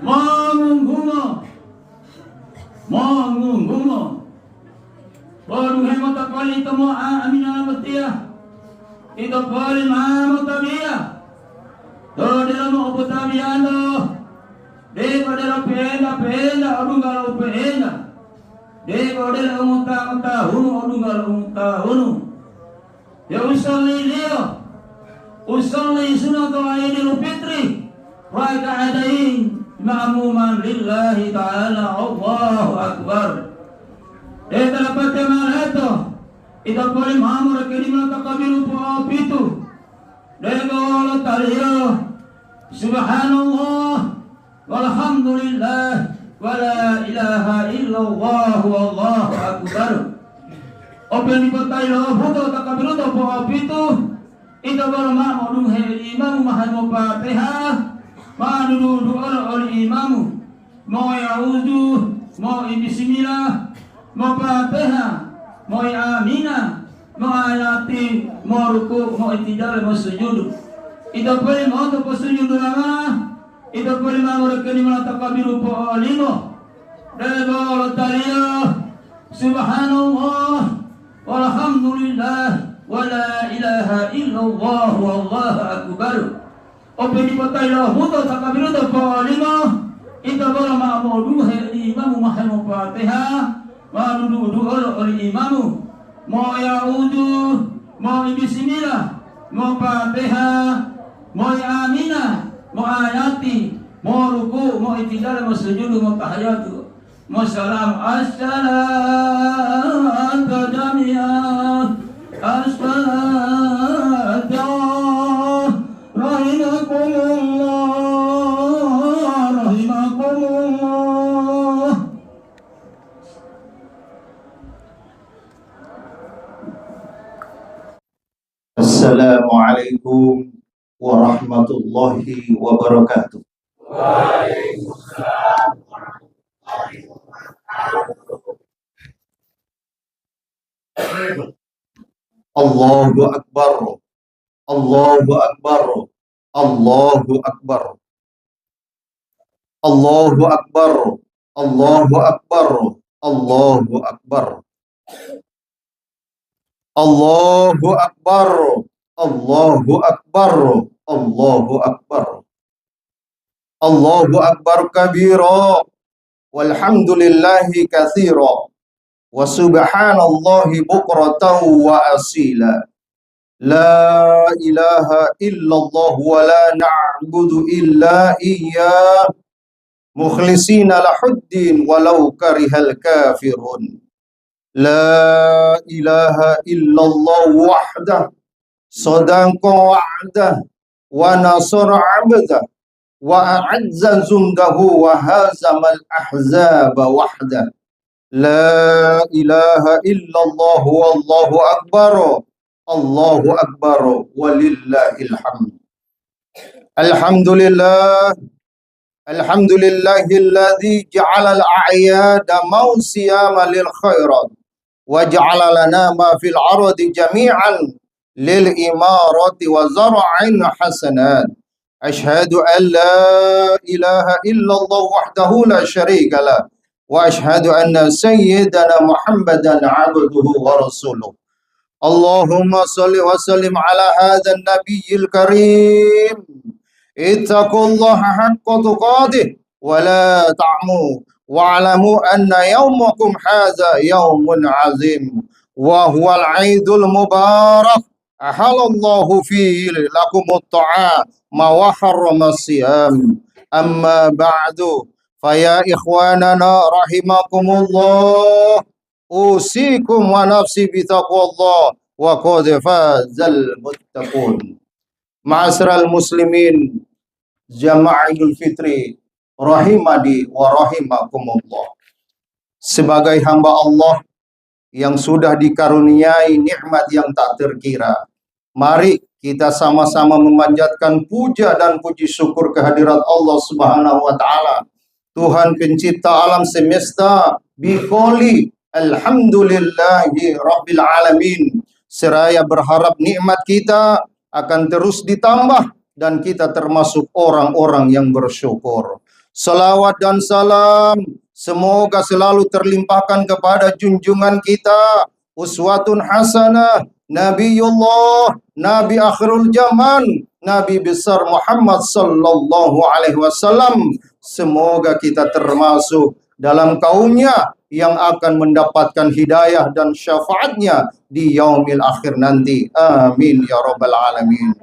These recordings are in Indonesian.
Mangungumo, mangungumo. Baru hemat kali temu amina matia. Ito kali mamo tabia. Dodela mo obotabiano. Deko dela penda odungalo penda. Deko dela umuta hunu odungalo umuta hunu. Ya usalli leo. Usalli sunatul Aidil Fitri. Raka'atain ma'muman lillahi ta'ala. Allahu Akbar. Deta dapat kemalhato. Ito pala mamura kinimang takabiru po apitu. Deko Allah ta'ala. Subhanallah. Walhamdulillah. Wala ilaha illallah. Wallahu Akbar. Open di kota ilo foto takabiru po apitu. Ito pala mamurung imam mahal Fatihah. Madudu oleh imamu. Mau ya'udhu. Mau bismillah. Mau Fatihah. Mau aminah, mau ayati, mau ruku, mau itidal, mau sujud. Ito pwede mo ito po sujud naman. Ito pwede mo rekani mo takabiru po limo. Debo taliyo. Subhanallah. Walhamdulillah. Wala ilaha illallah. Wallahu Akbar. O pwede po tayo muto takabiru po limo. Ito pwede maamuduhe imamu mahamu Fatihah. Madudu oleh imamu. Mau ya'udhu, mau bismillah, mau Fatihah, mau aminah, mau ayati, mau ruku, mau itidal, mau sujud, mau tahiyatu, mau salam. As-salatu jami'ah, as-salatu rahimakumullah, rahimakumullah. Assalamualaikum warahmatullahi wabarakatuh. Waalaikumsalam warahmatullahi wabarakatuh. Allahu Akbar. Allahu Akbar. Allahu Akbar. Allahu Akbar. Allahu Akbar. Allahu Akbar. Allahu Akbar. Allahu Akbar. Allahu Akbar. Allahu Akbar kabira. Walhamdulillahi katsira. Wa subhanallahi bukratan wa asila. La ilaha illallah wa la na'budu illa iyyah. Mukhlisina lahuddin walau karihal kafirun. La ilaha illallah wahdah sadaqa wa'dah wa nasara 'abdah wa a'azza jundahu wa hazamal ahzaba wahdah. La ilaha illallah wallahu akbar. Allahu akbar walillahil hamd. Alhamdulillah. Alhamdulillahilladzi ja'ala al-a'yada mawsiyama lil khairat wa ja'ala lana ma fil ardi jami'an lil imarati wa zar'in hasanat. Ashhadu an la ilaha illallah wahdahu la syarika lah wa ashhadu anna sayyidana Muhammadan 'abduhu wa rasuluh. Allahumma salli wa sallim ala hadzal nabiyil karim. Ittaqullaha haqqa tuqatih wa la ta'mu wa'lamu anna yawmakum hadza yawmun 'azim wa huwal 'aidul mubarak ahalallahu fihi lakumut ta'ama wa harramas siyam. Amma ba'du faya ikhwanana rahimakumullah, usikum wa nafsi bitaqwallah wa qad fazal muttaqun. Ma'asyiral muslimin Jamaah Idul Fitri rahimani wa rahimakumullah. Sebagai hamba Allah yang sudah dikaruniai nikmat yang tak terkira, mari kita sama-sama memanjatkan puja dan puji syukur kehadirat Allah Subhanahu wa taala, Tuhan pencipta alam semesta, biqouli alhamdulillahi rabbil alamin, seraya berharap nikmat kita akan terus ditambah dan kita termasuk orang-orang yang bersyukur. Salawat dan salam semoga selalu terlimpahkan kepada junjungan kita, uswatun hasanah, Nabiullah, Nabi akhirul zaman, Nabi besar Muhammad sallallahu alaihi wasallam. Semoga kita termasuk dalam kaumnya yang akan mendapatkan hidayah dan syafaatnya di yaumil akhir nanti. Amin ya rabbal alamin.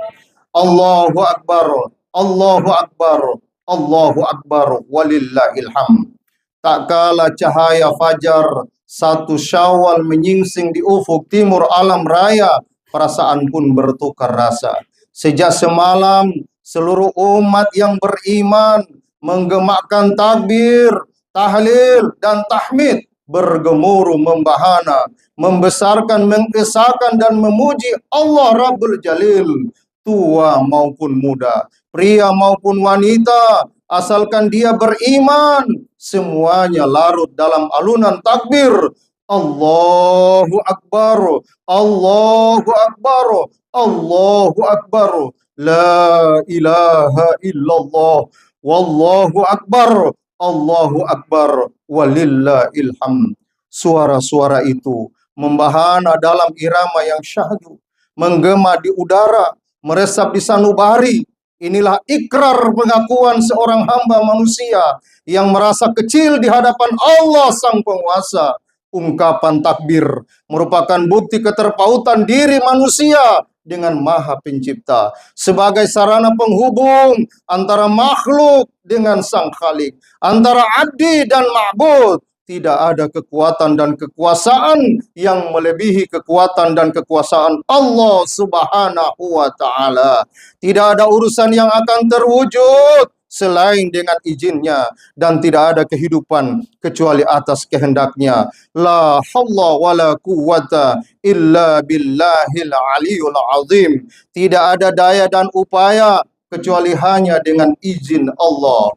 Allahu akbar, Allahu akbar, Allahu akbar, walillahil hamd. Tak kala cahaya fajar 1 Syawal menyingsing di ufuk timur alam raya, perasaan pun bertukar rasa. Sejak semalam seluruh umat yang beriman menggemakkan takbir, tahlil dan tahmid, bergemuruh membahana, membesarkan, mengesahkan dan memuji Allah Rabbul Jalil. Tua maupun muda, pria maupun wanita, asalkan dia beriman, semuanya larut dalam alunan takbir. Allahu Akbar, Allahu Akbar, Allahu Akbar, la ilaha illallah, wallahu akbar, Allahu akbar, walillahil hamd. Suara-suara itu membahana dalam irama yang syahdu, menggema di udara, meresap di sanubari. Inilah ikrar pengakuan seorang hamba manusia yang merasa kecil di hadapan Allah Sang Penguasa. Ungkapan takbir merupakan bukti keterpautan diri manusia dengan Maha Pencipta sebagai sarana penghubung antara makhluk dengan Sang Khalik, antara abdi dan ma'bud. Tidak ada kekuatan dan kekuasaan yang melebihi kekuatan dan kekuasaan Allah Subhanahu wa Ta'ala. Tidak ada urusan yang akan terwujud selain dengan izinnya, dan tidak ada kehidupan kecuali atas kehendaknya. La haula wala quwwata illa billahil aliyul azim. Tidak ada daya dan upaya kecuali hanya dengan izin Allah.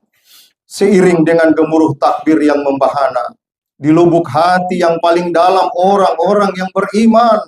Seiring dengan gemuruh takbir yang membahana, di lubuk hati yang paling dalam orang-orang yang beriman,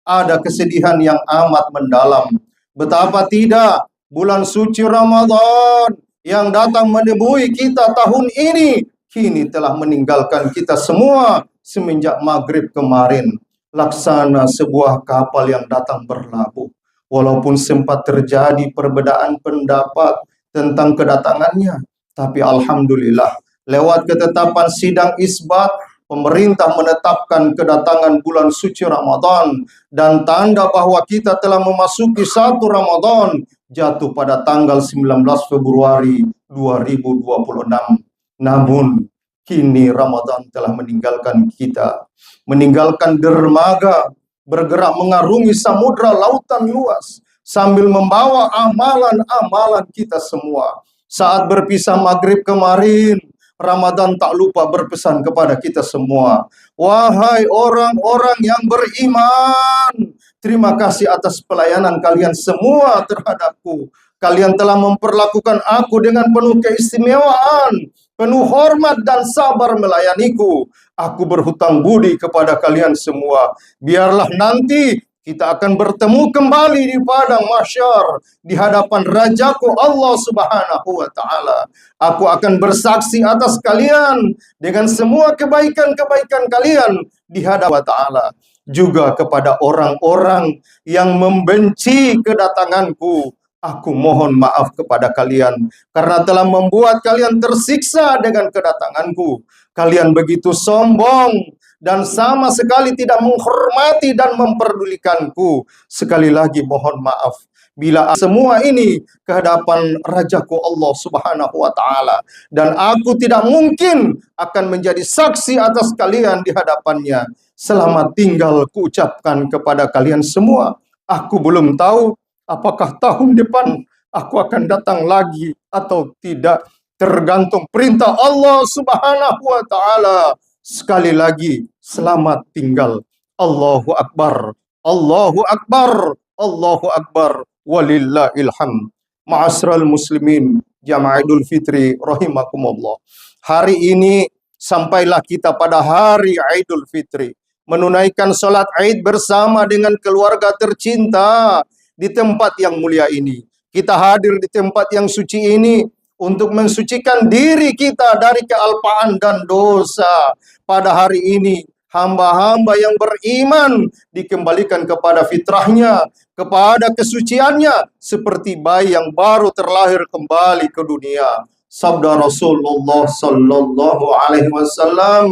ada kesedihan yang amat mendalam. Betapa tidak, bulan suci Ramadan yang datang menemui kita tahun ini, kini telah meninggalkan kita semua semenjak maghrib kemarin. Laksana sebuah kapal yang datang berlabuh. Walaupun sempat terjadi perbedaan pendapat tentang kedatangannya, tapi alhamdulillah, lewat ketetapan sidang isbat, pemerintah menetapkan kedatangan bulan suci Ramadan, dan tanda bahwa kita telah memasuki 1 Ramadan jatuh pada tanggal 19 Februari 2026. Namun, kini Ramadan telah meninggalkan kita, meninggalkan dermaga, bergerak mengarungi samudra lautan luas, sambil membawa amalan-amalan kita semua. Saat berpisah maghrib kemarin, Ramadan tak lupa berpesan kepada kita semua. Wahai orang-orang yang beriman, terima kasih atas pelayanan kalian semua terhadapku. Kalian telah memperlakukan aku dengan penuh keistimewaan, penuh hormat dan sabar melayaniku. Aku berhutang budi kepada kalian semua. Biarlah nanti kita akan bertemu kembali di padang mahsyar di hadapan Rajaku Allah Subhanahu wa Ta'ala. Aku akan bersaksi atas kalian dengan semua kebaikan-kebaikan kalian di hadapan Ta'ala. Juga kepada orang-orang yang membenci kedatanganku, aku mohon maaf kepada kalian karena telah membuat kalian tersiksa dengan kedatanganku. Kalian begitu sombong dan sama sekali tidak menghormati dan memperdulikanku. Sekali lagi mohon maaf bila semua ini ke hadapan Rajaku Allah Subhanahu wa Ta'ala, dan aku tidak mungkin akan menjadi saksi atas kalian di hadapannya. Selamat tinggal kuucapkan kepada kalian semua. Aku belum tahu apakah tahun depan aku akan datang lagi atau tidak, tergantung perintah Allah Subhanahu wa Ta'ala. Sekali lagi, selamat tinggal. Allahu Akbar, Allahu Akbar, Allahu Akbar, walillahil hamd. Ma'asral muslimin, jamaah Idul Fitri rahimakumullah. Hari ini sampailah kita pada hari Idul Fitri, menunaikan salat Id bersama dengan keluarga tercinta di tempat yang mulia ini. Kita hadir di tempat yang suci ini untuk mensucikan diri kita dari kealpaan dan dosa. Pada hari ini, hamba-hamba yang beriman dikembalikan kepada fitrahnya, kepada kesuciannya, seperti bayi yang baru terlahir kembali ke dunia. Sabda Rasulullah sallallahu alaihi wasallam,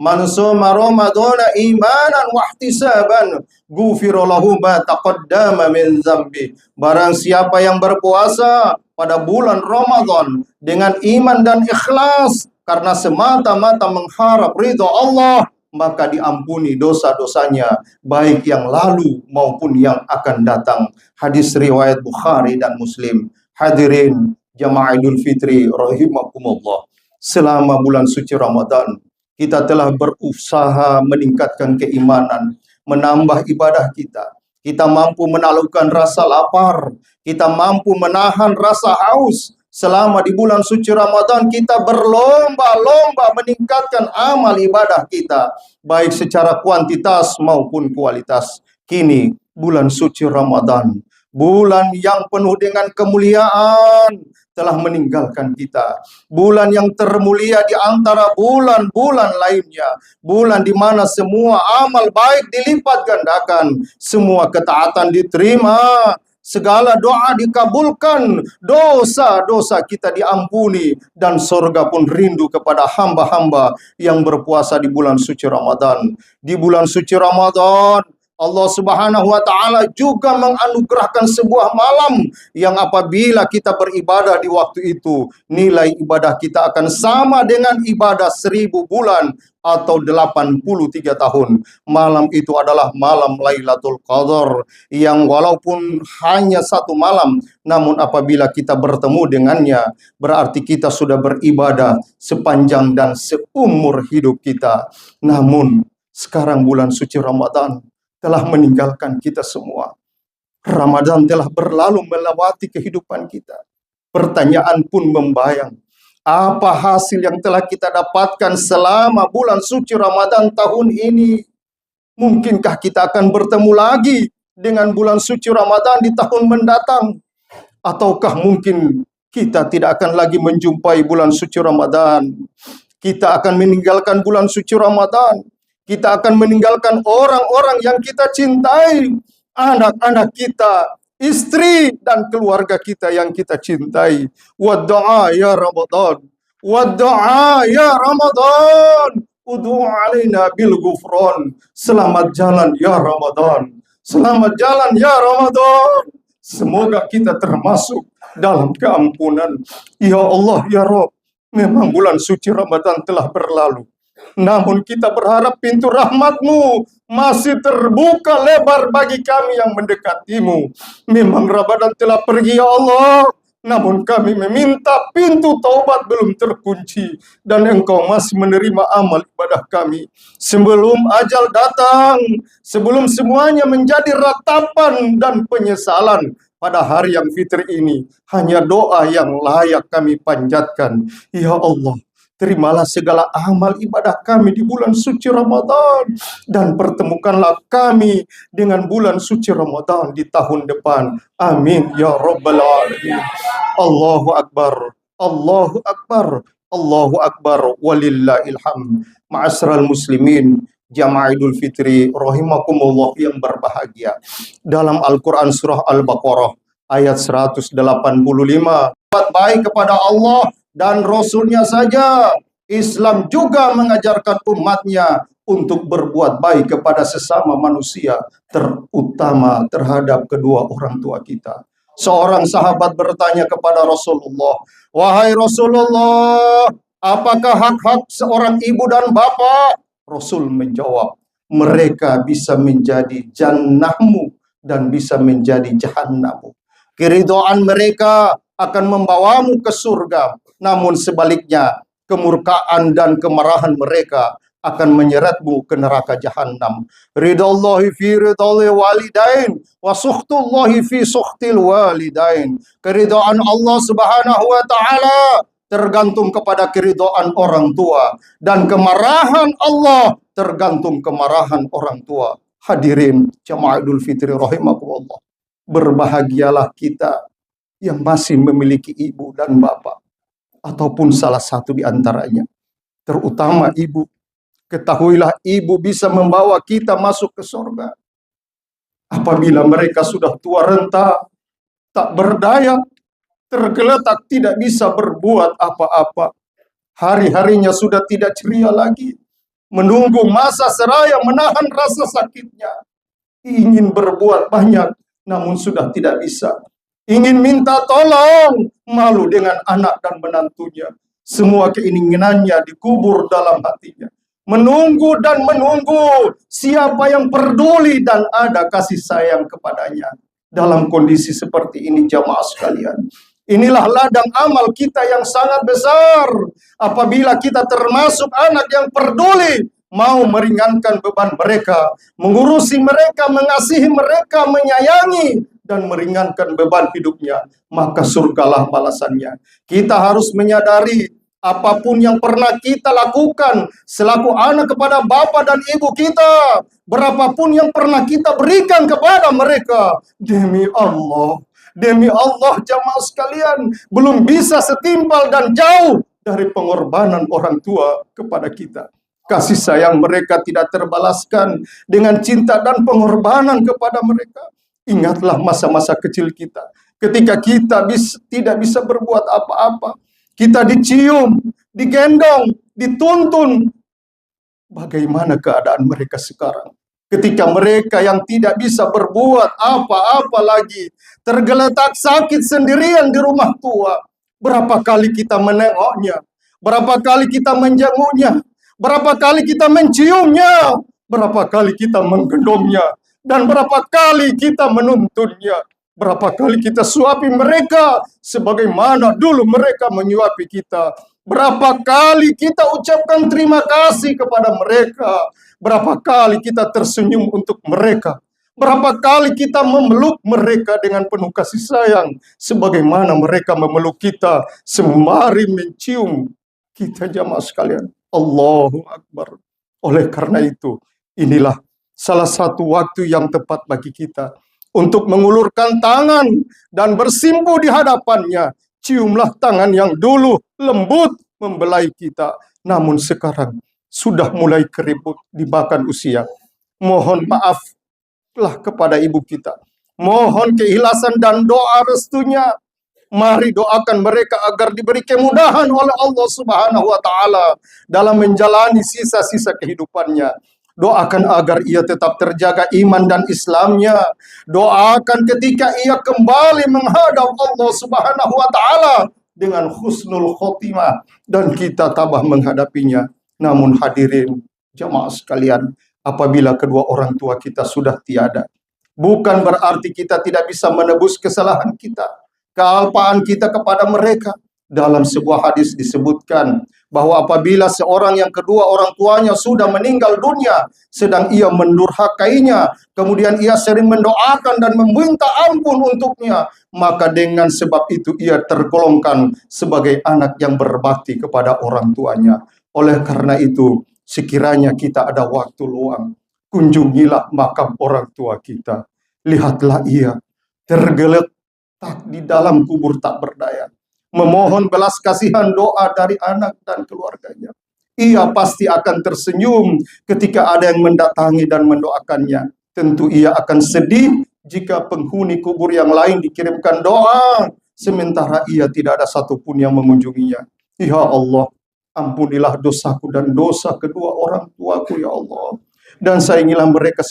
"Man shoma Ramadana imanan wa ihtisaban, ghufira lahu ma taqaddama min dzambi." Barang siapa yang berpuasa pada bulan Ramadan dengan iman dan ikhlas karena semata-mata mengharap ridha Allah, maka diampuni dosa-dosanya, baik yang lalu maupun yang akan datang. Hadis riwayat Bukhari dan Muslim. Hadirin Jamaah Idul Fitri rahimakumullah. Selama bulan suci Ramadan, kita telah berusaha meningkatkan keimanan, menambah ibadah kita. Kita mampu menaklukkan rasa lapar, kita mampu menahan rasa haus. Selama di bulan suci Ramadan, kita berlomba-lomba meningkatkan amal ibadah kita, baik secara kuantitas maupun kualitas. Kini bulan suci Ramadan, bulan yang penuh dengan kemuliaan, telah meninggalkan kita. Bulan yang termulia di antara bulan-bulan lainnya. Bulan di mana semua amal baik dilipat gandakan, semua ketaatan diterima, segala doa dikabulkan, dosa-dosa kita diampuni, dan surga pun rindu kepada hamba-hamba yang berpuasa di bulan suci Ramadan. Di bulan suci Ramadan, Allah Subhanahu wa Ta'ala juga menganugerahkan sebuah malam yang apabila kita beribadah di waktu itu, nilai ibadah kita akan sama dengan ibadah 1000 bulan atau 83 tahun. Malam itu adalah malam Lailatul Qadar, yang walaupun hanya satu malam, namun apabila kita bertemu dengannya, berarti kita sudah beribadah sepanjang dan seumur hidup kita. Namun sekarang bulan suci Ramadan telah meninggalkan kita semua. Ramadan telah berlalu melewati kehidupan kita. Pertanyaan pun membayang. Apa hasil yang telah kita dapatkan selama bulan suci Ramadan tahun ini? Mungkinkah kita akan bertemu lagi dengan bulan suci Ramadan di tahun mendatang? Ataukah mungkin kita tidak akan lagi menjumpai bulan suci Ramadan? Kita akan meninggalkan bulan suci Ramadan. Kita akan meninggalkan orang-orang yang kita cintai, anak-anak kita, istri dan keluarga kita yang kita cintai. Wadda'a ya Ramadan, wadda'a ya Ramadan, udhu alaina bil ghufran. Selamat jalan ya Ramadan, selamat jalan ya Ramadan. Semoga kita termasuk dalam keampunan. Ya Allah ya Rabb, memang bulan suci Ramadan telah berlalu, namun kita berharap pintu rahmat-Mu masih terbuka lebar bagi kami yang mendekati-Mu. Memang Ramadan telah pergi ya Allah, namun kami meminta pintu taubat belum terkunci, dan Engkau masih menerima amal ibadah kami. Sebelum ajal datang, sebelum semuanya menjadi ratapan dan penyesalan pada hari yang fitri ini, hanya doa yang layak kami panjatkan. Ya Allah, terimalah segala amal ibadah kami di bulan suci Ramadan, dan pertemukanlah kami dengan bulan suci Ramadan di tahun depan. Amin ya Rabbal Alamin. Allahu Akbar, Allahu Akbar, Allahu Akbar, walillahil hamd. Ma'asyiral muslimin, Jamaah Idul Fitri rahimakumullah yang berbahagia. Dalam Al-Quran surah Al-Baqarah ayat 185, buat baik kepada Allah dan Rasulnya saja. Islam juga mengajarkan umatnya untuk berbuat baik kepada sesama manusia, terutama terhadap kedua orang tua kita. Seorang sahabat bertanya kepada Rasulullah, "Wahai Rasulullah, apakah hak-hak seorang ibu dan bapak?" Rasul menjawab, "Mereka bisa menjadi jannahmu dan bisa menjadi jahannammu. Keridhaan mereka akan membawamu ke surga, namun sebaliknya kemurkaan dan kemarahan mereka akan menyeretmu ke neraka jahannam. Ridallahi fi ridalli walidain wa sukhtullahi fi sukhtil walidain." Keridhaan Allah Subhanahu wa Ta'ala tergantung kepada keridhaan orang tua, dan kemarahan Allah tergantung kemarahan orang tua. Hadirin Jamaah Idul Fitri rahimakumullah, berbahagialah kita yang masih memiliki ibu dan bapak. ataupun salah satu di antaranya. Terutama ibu. Ketahuilah ibu bisa membawa kita masuk ke surga. Apabila mereka sudah tua renta, tak berdaya, tergeletak, tidak bisa berbuat apa-apa. Hari-harinya sudah tidak ceria lagi. Menunggu masa seraya menahan rasa sakitnya. Ingin berbuat banyak, namun sudah tidak bisa. Ingin minta tolong, malu dengan anak dan menantunya. Semua keinginannya dikubur dalam hatinya. Menunggu dan menunggu siapa yang peduli dan ada kasih sayang kepadanya. Dalam kondisi seperti ini jamaah sekalian, inilah ladang amal kita yang sangat besar. Apabila kita termasuk anak yang peduli, mau meringankan beban mereka, mengurusi mereka, mengasihi mereka, menyayangi, dan meringankan beban hidupnya, maka surgalah balasannya. Kita harus menyadari apapun yang pernah kita lakukan selaku anak kepada bapak dan ibu kita, berapapun yang pernah kita berikan kepada mereka, demi Allah jamaah sekalian, belum bisa setimpal dan jauh dari pengorbanan orang tua kepada kita. Kasih sayang mereka tidak terbalaskan dengan cinta dan pengorbanan kepada mereka. Ingatlah masa-masa kecil kita, ketika kita tidak bisa berbuat apa-apa. Kita dicium, digendong, dituntun. Bagaimana keadaan mereka sekarang? Ketika mereka yang tidak bisa berbuat apa-apa lagi, tergeletak sakit sendirian di rumah tua. Berapa kali kita menengoknya, berapa kali kita menjenguknya, berapa kali kita menciumnya, berapa kali kita menggendongnya, dan berapa kali kita menuntunnya. Berapa kali kita suapi mereka sebagaimana dulu mereka menyuapi kita. Berapa kali kita ucapkan terima kasih kepada mereka. Berapa kali kita tersenyum untuk mereka. Berapa kali kita memeluk mereka dengan penuh kasih sayang sebagaimana mereka memeluk kita sembari mencium kita jamaah sekalian. Allahu Akbar. Oleh karena itu, inilah salah satu waktu yang tepat bagi kita untuk mengulurkan tangan dan bersimpuh di hadapannya. Ciumlah tangan yang dulu lembut membelai kita, namun sekarang sudah mulai keriput dimakan usia. Mohon maaflah kepada ibu kita. Mohon keikhlasan dan doa restunya. Mari doakan mereka agar diberi kemudahan oleh Allah Subhanahu wa taala dalam menjalani sisa-sisa kehidupannya. Doakan agar ia tetap terjaga iman dan Islamnya. Doakan ketika ia kembali menghadap Allah Subhanahu wa taala dengan husnul khotimah dan kita tabah menghadapinya. Namun hadirin jamaah sekalian, apabila kedua orang tua kita sudah tiada, bukan berarti kita tidak bisa menebus kesalahan kita, kealpaan kita kepada mereka. Dalam sebuah hadis disebutkan bahwa apabila seorang yang kedua orang tuanya sudah meninggal dunia, sedang ia mendurhakainya, kemudian ia sering mendoakan dan meminta ampun untuknya, maka dengan sebab itu ia tergolongkan sebagai anak yang berbakti kepada orang tuanya. Oleh karena itu, sekiranya kita ada waktu luang, kunjungilah makam orang tua kita. Lihatlah ia tergeletak di dalam kubur tak berdaya, memohon belas kasihan doa dari anak dan keluarganya. Ia pasti akan tersenyum ketika ada yang mendatangi dan mendoakannya. Tentu ia akan sedih jika penghuni kubur yang lain dikirimkan doa, sementara ia tidak ada satupun yang mengunjunginya. Ya Allah, ampunilah dosaku dan dosa kedua orang tuaku ya Allah. Dan sayangilah mereka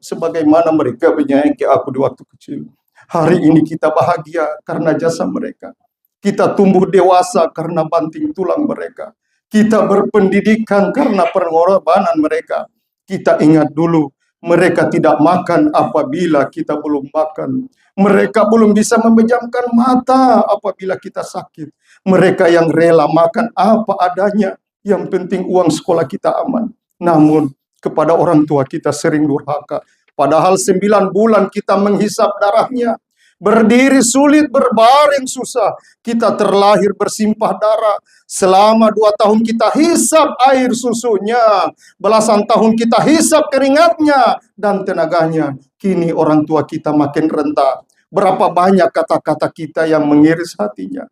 sebagaimana mereka menyayangi aku di waktu kecil. Hari ini kita bahagia karena jasa mereka. Kita tumbuh dewasa karena banting tulang mereka. Kita berpendidikan karena pengorbanan mereka. Kita ingat dulu, mereka tidak makan apabila kita belum makan. Mereka belum bisa memejamkan mata apabila kita sakit. Mereka yang rela makan apa adanya. Yang penting uang sekolah kita aman. Namun kepada orang tua kita sering durhaka. Padahal 9 bulan kita menghisap darahnya. Berdiri sulit, berbaring susah. Kita terlahir bersimpah darah. Selama 2 tahun kita hisap air susunya. Belasan tahun kita hisap keringatnya dan tenaganya. Kini orang tua kita makin renta. Berapa banyak kata-kata kita yang mengiris hatinya.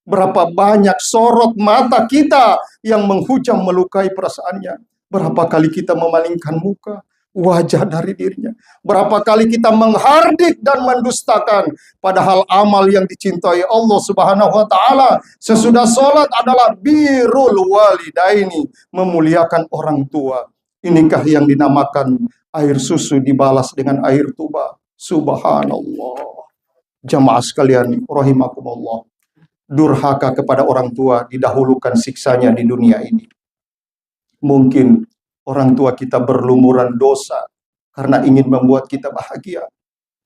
Berapa banyak sorot mata kita yang menghujam melukai perasaannya. Berapa kali kita memalingkan muka, wajah dari dirinya. Berapa kali kita menghardik dan mendustakan. Padahal amal yang dicintai Allah Subhanahu wa Ta'ala sesudah sholat adalah birrul walidaini, memuliakan orang tua. Inikah yang dinamakan air susu dibalas dengan air tuba. Subhanallah. Jamaah sekalian, rahimakumullah. Durhaka kepada orang tua didahulukan siksanya di dunia ini. Mungkin orang tua kita berlumuran dosa karena ingin membuat kita bahagia.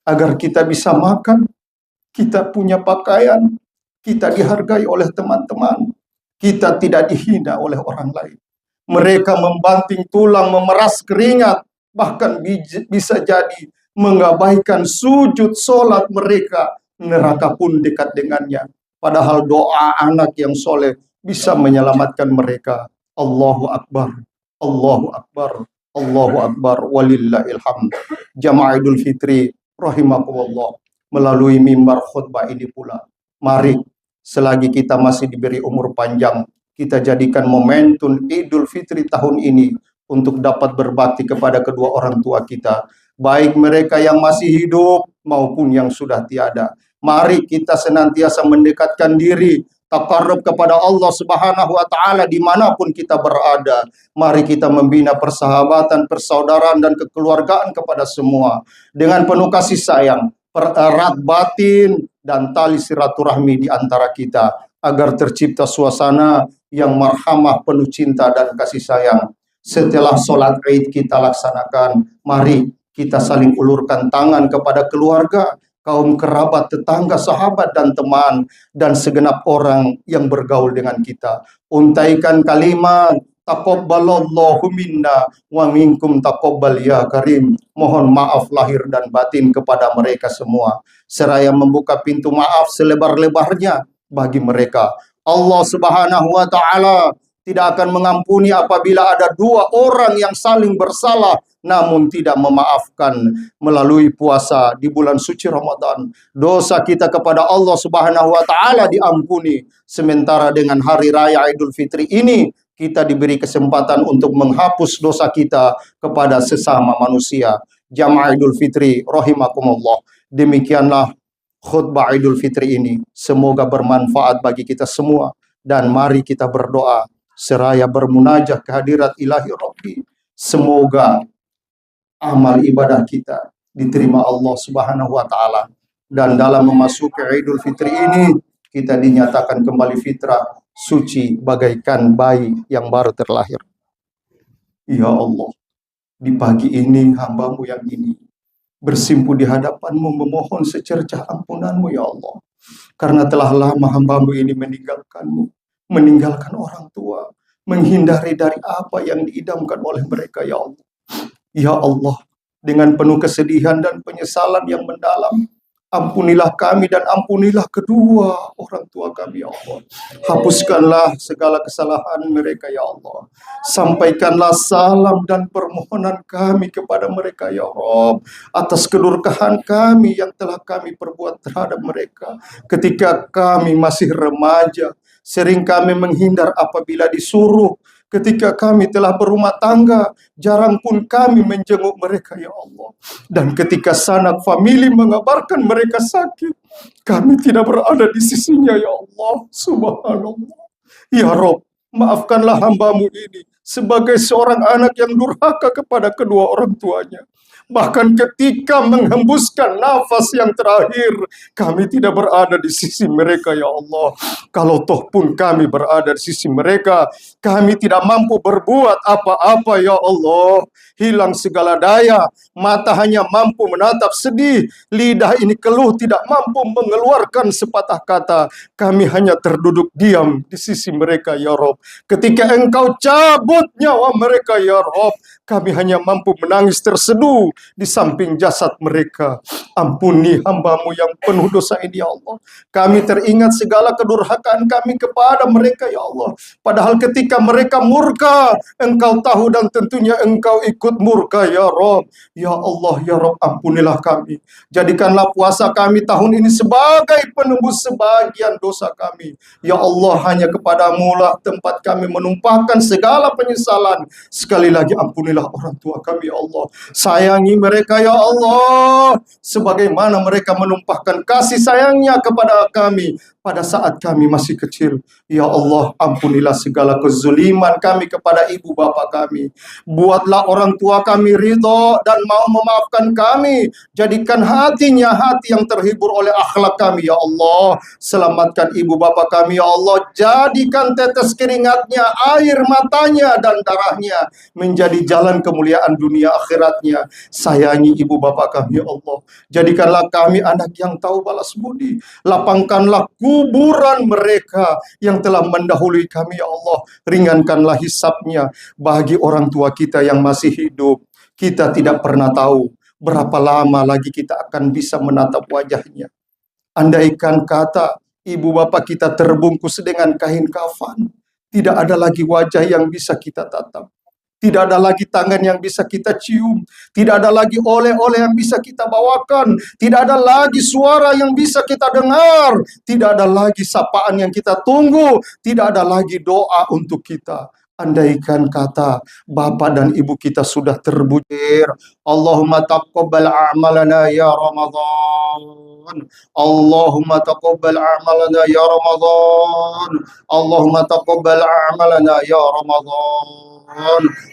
Agar kita bisa makan, kita punya pakaian, kita dihargai oleh teman-teman, kita tidak dihina oleh orang lain. Mereka membanting tulang, memeras keringat, bahkan bisa jadi mengabaikan sujud sholat mereka. Neraka pun dekat dengannya. Padahal doa anak yang soleh bisa menyelamatkan mereka. Allahu Akbar, Allahu Akbar, Allahu Akbar, walillahil hamd. Jamaah Idul Fitri, rahimakumullah. Melalui mimbar khutbah ini pula, mari selagi kita masih diberi umur panjang, kita jadikan momentum Idul Fitri tahun ini untuk dapat berbakti kepada kedua orang tua kita, baik mereka yang masih hidup maupun yang sudah tiada. Mari kita senantiasa mendekatkan diri, taqarrub kepada Allah Subhanahu wa Ta'ala dimanapun kita berada. Mari kita membina persahabatan, persaudaraan, dan kekeluargaan kepada semua dengan penuh kasih sayang, pererat batin, dan tali silaturahmi di antara kita, agar tercipta suasana yang marhamah, penuh cinta dan kasih sayang. Setelah sholat Id kita laksanakan, mari kita saling ulurkan tangan kepada keluarga, kaum kerabat, tetangga, sahabat, dan teman, dan segenap orang yang bergaul dengan kita. Untaikan kalimat, taqabbalallahu minna wa minkum taqabbal ya karim. Mohon maaf lahir dan batin kepada mereka semua. Seraya membuka pintu maaf selebar-lebarnya bagi mereka. Allah Subhanahu wa Ta'ala tidak akan mengampuni apabila ada dua orang yang saling bersalah namun tidak memaafkan melalui puasa di bulan suci Ramadan. Dosa kita kepada Allah Subhanahu wa Ta'ala diampuni. Sementara dengan hari raya Idul Fitri ini kita diberi kesempatan untuk menghapus dosa kita kepada sesama manusia. Jamaah Idul Fitri rahimakumullah. Demikianlah khutbah Idul Fitri ini. Semoga bermanfaat bagi kita semua, dan mari kita berdoa seraya bermunajat kehadirat Ilahi Rabbi. Semoga amal ibadah kita diterima Allah Subhanahu wa Ta'ala, dan dalam memasuki Idul Fitri ini kita dinyatakan kembali fitrah suci bagaikan bayi yang baru terlahir. Ya Allah, di pagi ini hamba-Mu yang ini bersimpu di hadapan-Mu memohon secercah ampunan-Mu ya Allah, karena telah lama hamba-Mu ini meninggalkan-Mu, meninggalkan orang tua, menghindari dari apa yang diidamkan oleh mereka ya Allah. Ya Allah, dengan penuh kesedihan dan penyesalan yang mendalam, ampunilah kami dan ampunilah kedua orang tua kami ya Allah. Hapuskanlah segala kesalahan mereka ya Allah. Sampaikanlah salam dan permohonan kami kepada mereka ya Rabb, atas kedurhakaan kami yang telah kami perbuat terhadap mereka. Ketika kami masih remaja, sering kami menghindar apabila disuruh. Ketika kami telah berumah tangga, jarang pun kami menjenguk mereka ya Allah. Dan ketika sanak famili mengabarkan mereka sakit, kami tidak berada di sisinya ya Allah. Subhanallah. Ya Rob, maafkanlah hamba-Mu ini sebagai seorang anak yang durhaka kepada kedua orang tuanya. Bahkan ketika menghembuskan nafas yang terakhir, kami tidak berada di sisi mereka ya Allah. Kalau toh pun kami berada di sisi mereka, kami tidak mampu berbuat apa-apa ya Allah. Hilang segala daya, mata hanya mampu menatap sedih, lidah ini keluh tidak mampu mengeluarkan sepatah kata. Kami hanya terduduk diam di sisi mereka ya Rob. Ketika Engkau cabut mencabut nyawa mereka ya Rob. Kami hanya mampu menangis terseduh di samping jasad mereka. Ampuni hamba-Mu yang penuh dosa ini ya Allah. Kami teringat segala kedurhakaan kami kepada mereka ya Allah. Padahal ketika mereka murka, Engkau tahu dan tentunya Engkau ikut murka ya Rob. Ya Allah ya Rob, ampunilah kami. Jadikanlah puasa kami tahun ini sebagai penembus sebagian dosa kami. Ya Allah, hanya kepada-Mu lah tempat kami menumpahkan segala penyesalan. Sekali lagi ampunilah orang tua kami ya Allah. Sayangi mereka ya Allah, sebagaimana mereka menumpahkan kasih sayangnya kepada kami pada saat kami masih kecil. Ya Allah, ampunilah segala kezuliman kami kepada ibu bapa kami. Buatlah orang tua kami ridho dan mau memaafkan kami. Jadikan hatinya hati yang terhibur oleh akhlak kami ya Allah. Selamatkan ibu bapa kami ya Allah. Jadikan tetes keringatnya, air matanya dan darahnya menjadi jalan kemuliaan dunia akhiratnya. Sayangi ibu bapa kami ya Allah. Jadikanlah kami anak yang tahu balas budi. Lapangkanlah kuburan mereka yang telah mendahului kami ya Allah. Ringankanlah hisabnya bagi orang tua kita yang masih hidup. Kita tidak pernah tahu berapa lama lagi kita akan bisa menatap wajahnya. Andaikan kata ibu bapak kita terbungkus dengan kain kafan, tidak ada lagi wajah yang bisa kita tatap. Tidak ada lagi tangan yang bisa kita cium. Tidak ada lagi oleh-oleh yang bisa kita bawakan. Tidak ada lagi suara yang bisa kita dengar. Tidak ada lagi sapaan yang kita tunggu. Tidak ada lagi doa untuk kita. Andaikan kata bapak dan ibu kita sudah terbujir. Allahumma taqabbal a'malana ya Ramadan. Allahumma taqabbal a'malana ya Ramadan. Allahumma taqabbal a'malana ya Ramadan.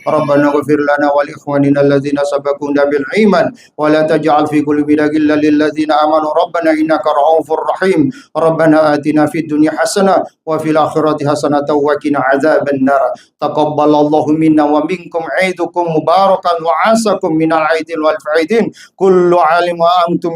Rabbana ighfir lana wa li ikhwanina alladhina sabaquna bil iman wa la taj'al fi qulubina ghillan lil ladzina amanu rabbana innaka ra'ufur rahim. Rabbana atina fid dunya hasanah wa fil akhirati hasanah wa qina adzaban nar. Taqabbalallahu minna wa minkum 'aidukum mubarakan wa asakum minal 'aidil wal fa'idin. Kullu 'alim wa antum